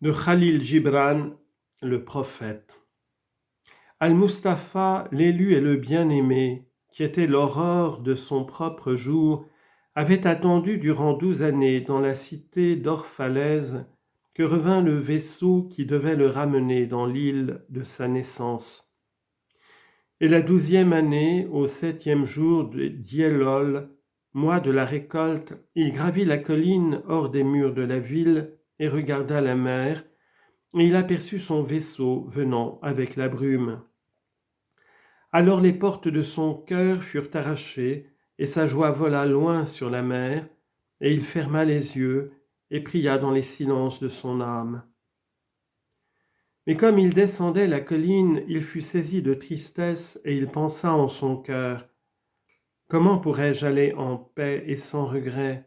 de Khalil Gibran, le prophète. Al-Mustapha, l'élu et le bien-aimé, qui était l'aurore de son propre jour, avait attendu durant 12 années dans la cité d'Orphalaise que revint le vaisseau qui devait le ramener dans l'île de sa naissance. Et la 12e année, au 7e jour de Dielol, mois de la récolte, il gravit la colline hors des murs de la ville et regarda la mer, et il aperçut son vaisseau venant avec la brume. Alors les portes de son cœur furent arrachées, et sa joie vola loin sur la mer, et il ferma les yeux et pria dans les silences de son âme. Mais comme il descendait la colline, il fut saisi de tristesse, et il pensa en son cœur: comment pourrais-je aller en paix et sans regret?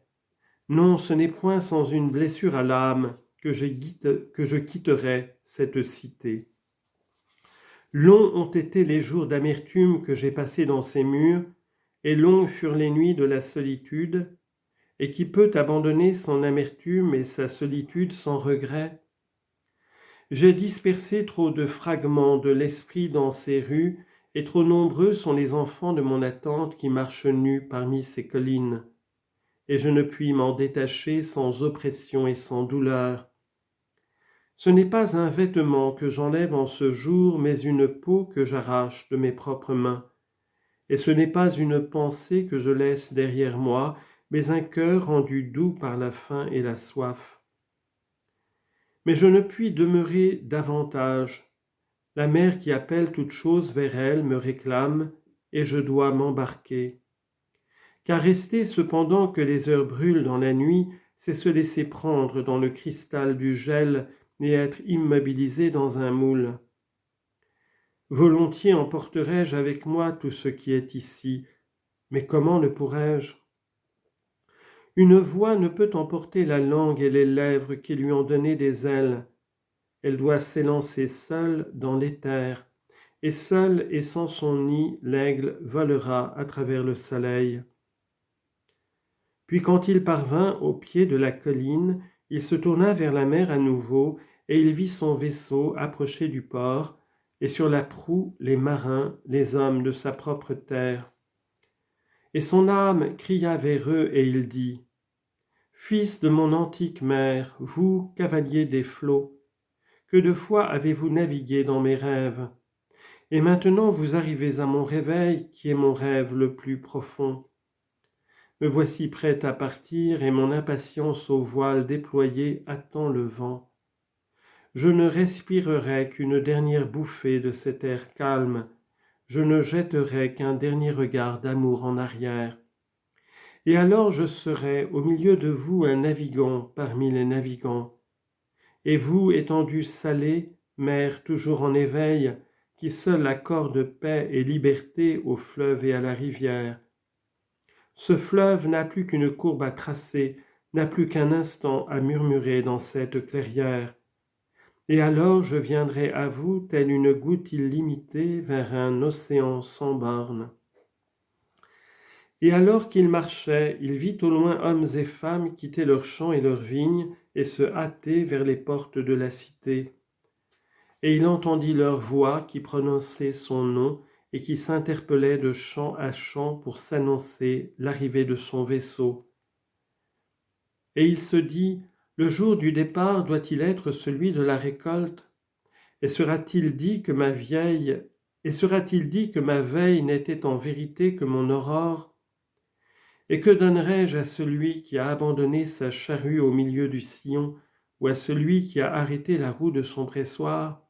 Non, ce n'est point sans une blessure à l'âme que je quitterai cette cité. Longs ont été les jours d'amertume que j'ai passés dans ces murs, et longues furent les nuits de la solitude, et qui peut abandonner son amertume et sa solitude sans regret? J'ai dispersé trop de fragments de l'esprit dans ces rues, et trop nombreux sont les enfants de mon attente qui marchent nus parmi ces collines, et je ne puis m'en détacher sans oppression et sans douleur. Ce n'est pas un vêtement que j'enlève en ce jour, mais une peau que j'arrache de mes propres mains. Et ce n'est pas une pensée que je laisse derrière moi, mais un cœur rendu doux par la faim et la soif. Mais je ne puis demeurer davantage. La mer qui appelle toute chose vers elle me réclame, et je dois m'embarquer. Car rester cependant que les heures brûlent dans la nuit, c'est se laisser prendre dans le cristal du gel et être immobilisé dans un moule. Volontiers emporterais-je avec moi tout ce qui est ici, mais comment le pourrais-je? Une voix ne peut emporter la langue et les lèvres qui lui ont donné des ailes. Elle doit s'élancer seule dans l'éther, et seul et sans son nid, l'aigle volera à travers le soleil. Puis quand il parvint au pied de la colline, il se tourna vers la mer à nouveau, et il vit son vaisseau approcher du port, et sur la proue les marins, les hommes de sa propre terre. Et son âme cria vers eux, et il dit: Fils de mon antique mère, vous, cavaliers des flots, que de fois avez-vous navigué dans mes rêves? Et maintenant vous arrivez à mon réveil, qui est mon rêve le plus profond. Me voici prêt à partir, et mon impatience au voile déployé attend le vent. Je ne respirerai qu'une dernière bouffée de cet air calme, je ne jetterai qu'un dernier regard d'amour en arrière. Et alors je serai au milieu de vous un navigant parmi les navigants. Et vous, étendue salée, mer toujours en éveil, qui seul accorde paix et liberté au fleuve et à la rivière. Ce fleuve n'a plus qu'une courbe à tracer, n'a plus qu'un instant à murmurer dans cette clairière. Et alors je viendrai à vous, telle une goutte illimitée vers un océan sans bornes. Et alors qu'il marchait, il vit au loin hommes et femmes quitter leurs champs et leurs vignes et se hâter vers les portes de la cité. Et il entendit leur voix qui prononçait son nom et qui s'interpellait de champ à champ pour s'annoncer l'arrivée de son vaisseau. Et il se dit: le jour du départ doit-il être celui de la récolte? Et sera-t-il dit que ma veille n'était en vérité que mon aurore? Et que donnerais-je à celui qui a abandonné sa charrue au milieu du sillon, ou à celui qui a arrêté la roue de son pressoir?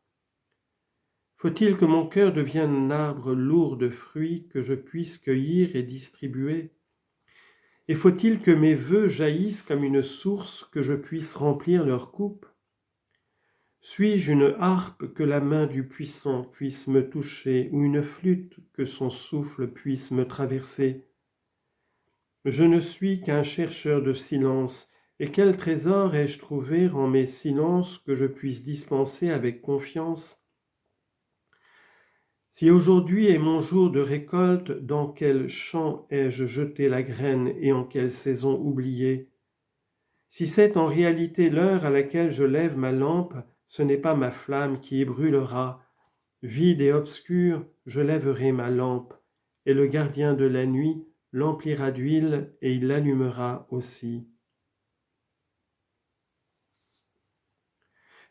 Faut-il que mon cœur devienne un arbre lourd de fruits que je puisse cueillir et distribuer? Et faut-il que mes vœux jaillissent comme une source que je puisse remplir leur coupe? Suis-je une harpe que la main du puissant puisse me toucher, ou une flûte que son souffle puisse me traverser? Je ne suis qu'un chercheur de silence, et quel trésor ai-je trouvé en mes silences que je puisse dispenser avec confiance? Si aujourd'hui est mon jour de récolte, dans quel champ ai-je jeté la graine et en quelle saison oubliée? Si c'est en réalité l'heure à laquelle je lève ma lampe, ce n'est pas ma flamme qui y brûlera. Vide et obscur, je lèverai ma lampe, et le gardien de la nuit l'emplira d'huile et il l'allumera aussi.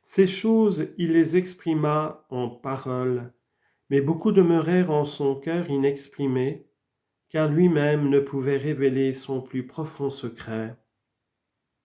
Ces choses, il les exprima en paroles, mais beaucoup demeurèrent en son cœur inexprimés, car lui-même ne pouvait révéler son plus profond secret.